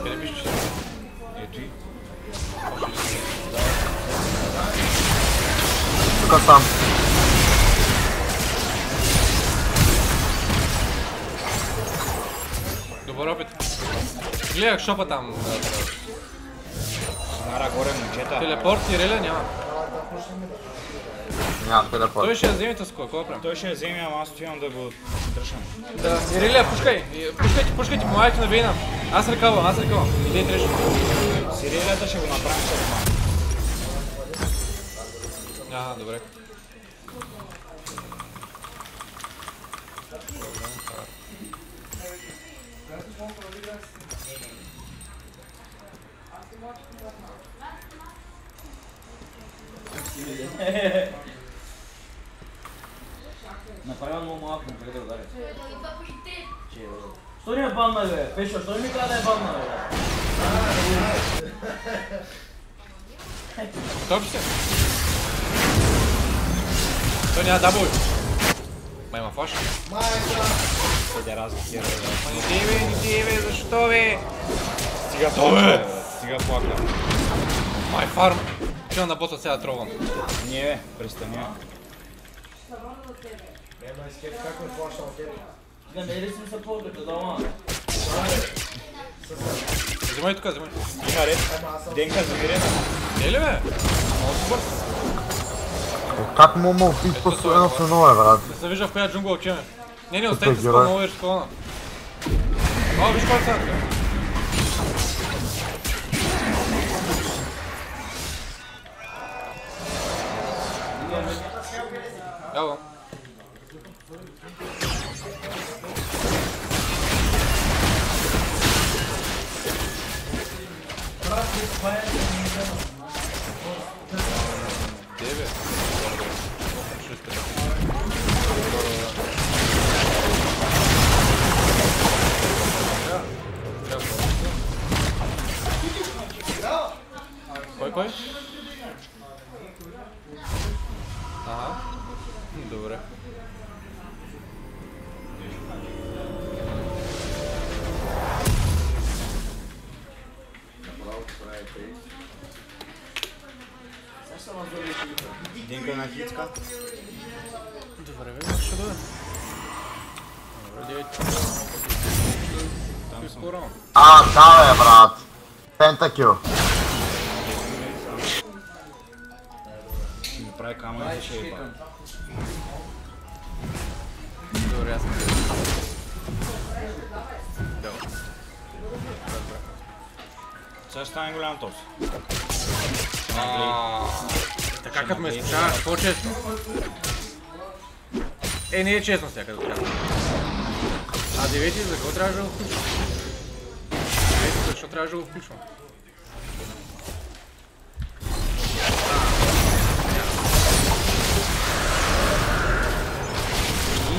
Къде биш, че? Ето и. Тук сам. Добър опит. Гледах шопа там. Нара горе момчета. Телепорт и реля няма. Няма телепорт. Той ще я вземе тъско, какво правим? Той ще я вземе, ама аз отивам да го дръжам. Да, Ирилия, пушкай! Пушкайте, помагайте на Вейна. Аз ръкавам. Идей треш. Сирилията ще го направим след малко. Добре. Направя много малко, не да ударя. Що не е банна, бе? Пешо, що не ми каза да е банна, бе? Готов се? Той няма дабл. Ма има флаш. Седя разлики. Не тебе, защо бе? Стига плака. Стига плака. Май фарм. Чувам на бота сега тролвам. Не бе, престани. Не ли си се плаката, дома? Взимай тук, взимай. Има ред. Денка, замире. Не ли бе? Много супер. Как му убить постоянно с едно, брат? Не се вижда в коя джунгла отиваме. Не, оставите с много виж склона. О, виж кой са. Яво. Деве. Кой? Ага. Добре. Денка на хитка. Добре, бе, ще дойде. Добре, там съм. Да, бе, брат. Пентакил. Ще ми прави камън и ще еба. Добре, аз съм. Сега ще стане голям тос. Така като ме изкушаваш по-честно. Не е честно сега като трябва. А девети, за какво трябваше да го включвам? Девети, защо трябваше да го включвам?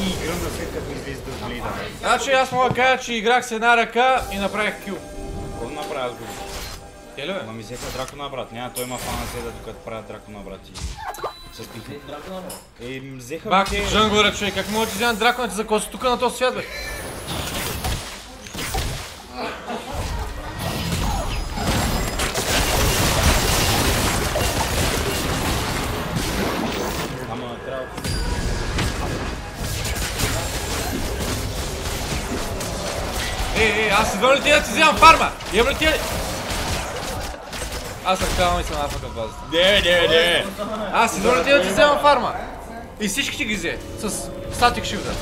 И гръмна след като излезе да блида. Значи аз мога да кажа, че играх с една ръка и направих кил. Какво направя с го? Те ли бе? Ама ми взеха дракона брат. Няма, той има фана седа докато правят дракона брат и... С пихна. Взеха Бак, те... джанглера, човек, как мога да ти вземат драконите за коси тук на този свят, бе? Ама трябва... Аз идвам ли ти да ти вземам фарма? Имам ли ти... Аз ръкавам и съм афък от базата. Не. Аз идвам ли ти да ти вземам фарма? И всички ти ги взе, с статик шилда.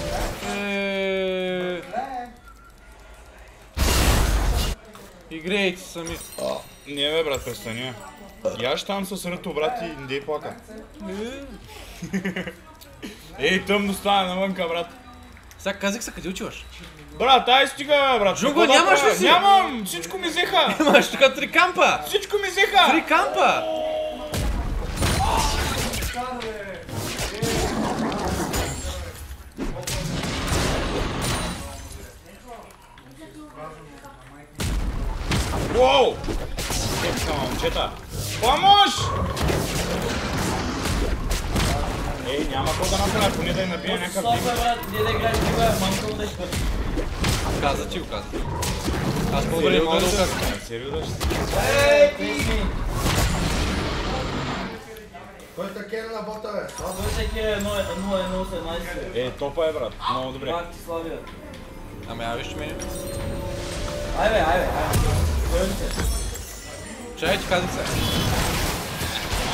Игрейте сами. Не бе брат, престани. Яш там с ръто брат и не дей плака. Тъмно стана навънка брат. Сега казах се, къде отиваш? Брат, ай стига бе брат. Джунго, нямаш ли си? Нямам, всичко ми взеха. Имаш тук 3 кампа. Всичко ми взеха. 3 кампа. Уоу! Тепка, момчета! Помощ! Няма какво да направя, поне да я набия някакъв дим. Стоп, брат, не да играеш тива, мамка да изпъти. Каза ти го каза. Аз по-добре не мога да го казвам. Сериозно да ще Кой таке на бота, бе? Кой таке е 0-1-18? Топа е брат, много добре. Пак ти славя. Ами я виж меню. Айде. Кой ли се? Чай, ти казах се.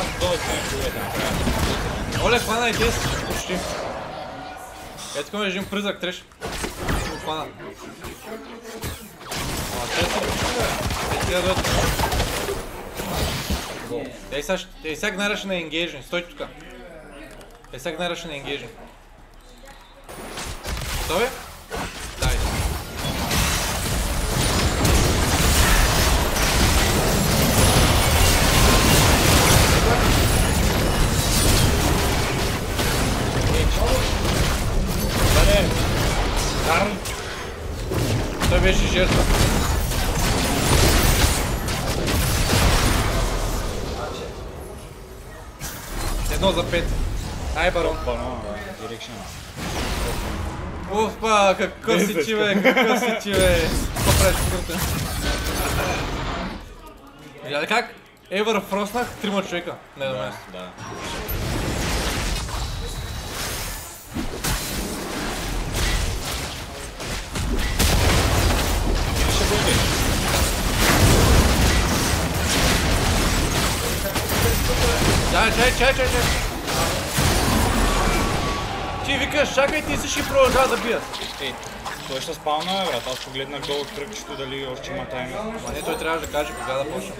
Аз долу се не чуя да направя. Оле, хвана и тези почти. Ето към режим призрак, треш. Ще го хвана. Ама те са почти, бе. Те тия дойдат. Те сега гнаряше на енгейджен. Стой тука. Те сега гнаряше на енгейджен. Готови? Дай. Карн! Той беше жертва. Едно за 5. Ай, барон. Дирекшн. Уфа, какъв си ти, бе, какъв си ти, бе. Какво правиш в играта? Видя ли как? Евър фроснах 3 човека. Не, до мен. Да. Чай. Ти викаш, чакай, ти си ще продължава да бият. Ей, той ще спална, брат. Аз погледнах долу в кръгчето дали още има таймер. Ма не, той трябваше да каже кога да почне.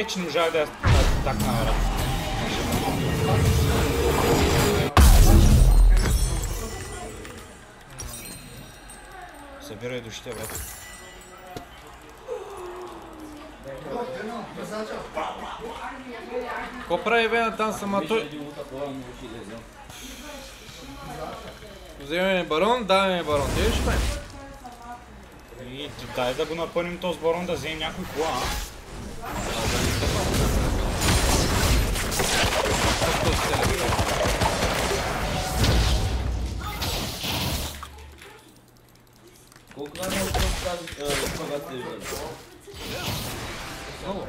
Че не можах да я такна, брат. Събирай душите, брат. Какво прави Вена там сама той? Вземем барон, даваме барон. Те ще правим? И дай да го напълним този барон да вземем някой кола, а? Колко време от това сте виждали? Много.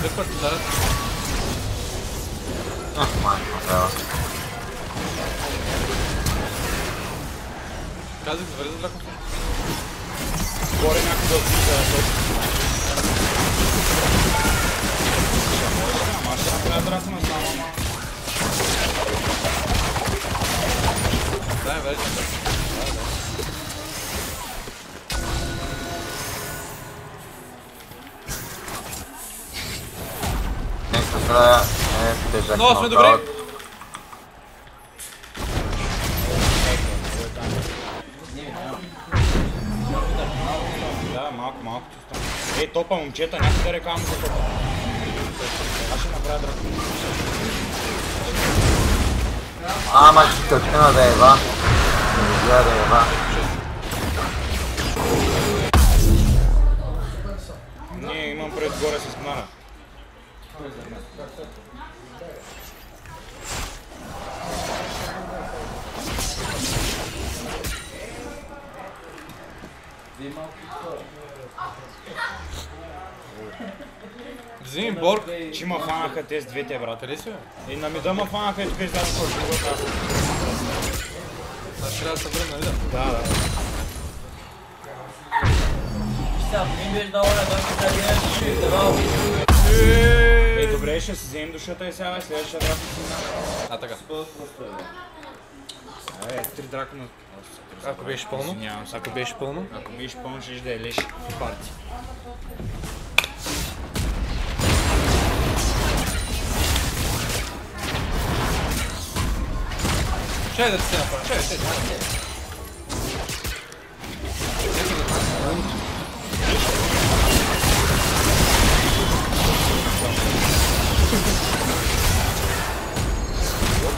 Три пъти дарят. Казах, завари за дракон. Горе някой да отвижда да точно. Ама ще направя дракона само, ама. Дай, вече. Много сме добри! Да, малко ти остана. Ей, топа, момчета, някой да рекламам за топа. Аз ще направя дракон. Ама ще тъчна да ева. Не видя да ева. Не, имам пред горе с кнара. Вземи борг. Че ма фанаха тези двете, брат. Къде си, бе? И на мида ма фанаха и тук издаде който го казва. Аз трябва да се върна, нали да? Да. Сега, не беше дала на дойка да гледаш шуи, давал. Ей, добре, ще си вземем душата и сега следващия дракон си знае. А, така. Три дракона. Ако беше пълно? Извинявам се. Ако беше пълно? Ако беше пълно, ще да е леш в парти. Чай да ти се направя, чай.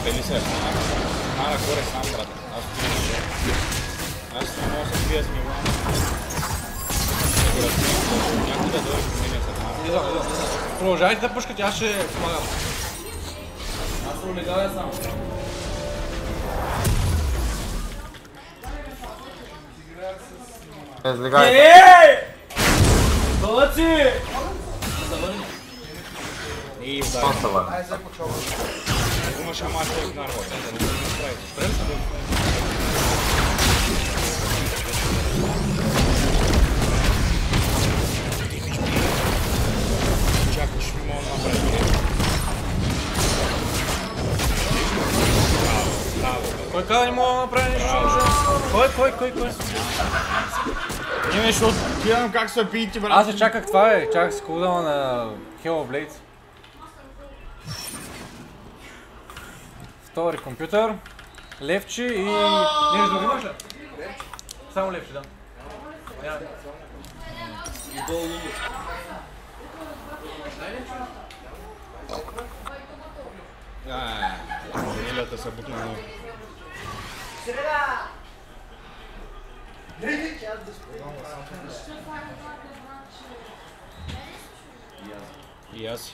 Пели се, нара горе сам, брат. Аз не мога да се бия с него. Някой да дойде по мене с нара. Идвам. Продължавайте да пушкате, аз ще помагам. Аз се улегавя само. Излегай! Долъци! И Това удари. са върна. Имаше мача и нарва. Чакаш ми мога да направи. Кой каза не мога да направи нещо? Кой? Не, защото гледам как се пиете, брат. Аз се чаках това чаках с кулдауна на Hell of Blades. Втори компютър, левче и... Нещо друго имаш ли? Само левче, да. Елята се бутна много. И аз.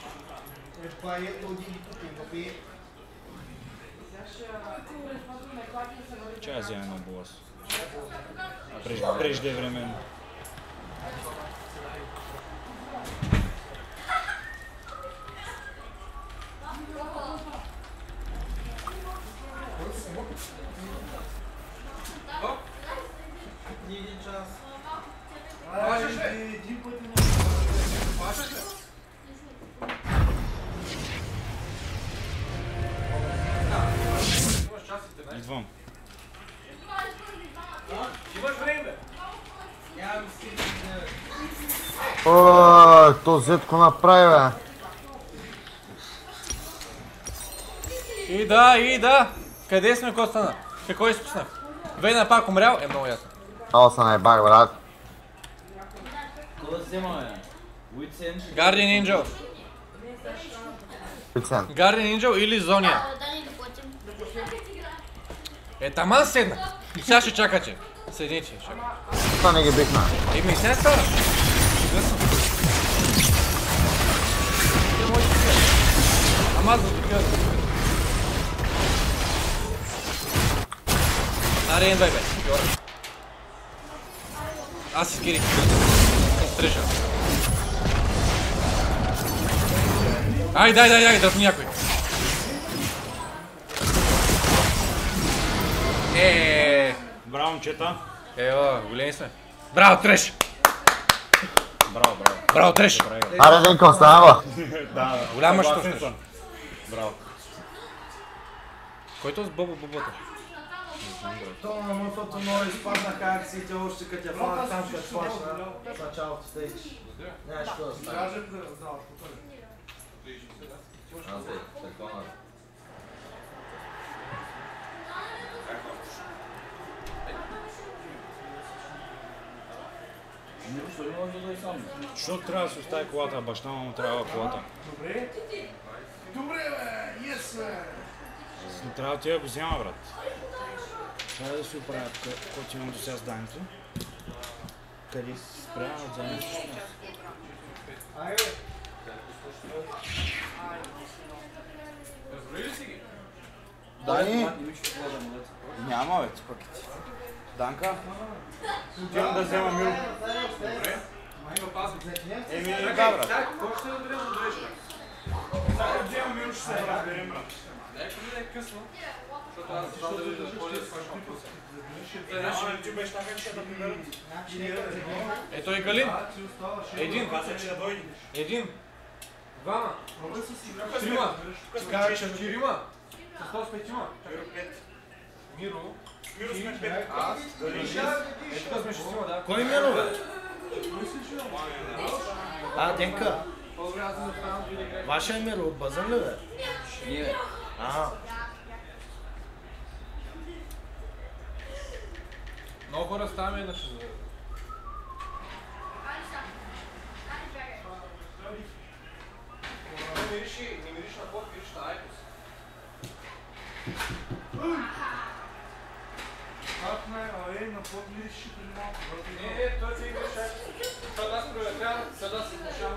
Че аз взема на болас. Преждевременно. Идвам. О, то зетко направи, бе. И да. Къде сме, Костана? Какво изпуснах? Вейна пак умрял? Много ясно. Ало се наебах, брат. Кога взема, бе? Уитсен? Guardian Angel. Пицен. Guardian Angel или Зония. Таман седна. И сега ще чакате. Седнете, чакайте. Това не ги бихна. Еми, сега става. Ама аз да такива. Аре, бе. Аз си скирих. Стреша. Дай, дръпни някой. Браво, момчета. Ева, големи сме. Браво, Треш! Браво, Треш! Аре, Денко, става. Да, голям мъж съгласен тук. съм. Браво. Който с бобата? То на мъфата много изпаднаха акциите още като я фана там ще плаща в началото стейдж. Нямаш какво да стане. Защото трябва да се остави колата, а баща му трябва колата. Добре, бе, yes, бе. Но трябва да ти да го взема, брат. Трябва да си оправят каквото имам до сега зданието. Къде си спрямо от зданието? Дани? Няма, бе, ти пък ти. Данка? Отивам да взема Миро. Еми, да, брат. Да взема Миро, ще се разберем, брат. Не е късно, защото аз знам да виждаш по-лес Ти беше така, че да примерят. Ето и Галин. Един. Двама. Трима. Четирима. С този петима. Миро. Миро сме пет. Аз. Ето сме шестима, да. Кой Миро, бе? Денка. Ваша е Миро, от Базън ли, бе? Ние. Много хора ставаме иначе за... Не мириш на пот, мириш на Айкос. Как не, на пот мириш при малко, брат. Не, той си играш Айкос. Сега аз проверявам, сега си слушам.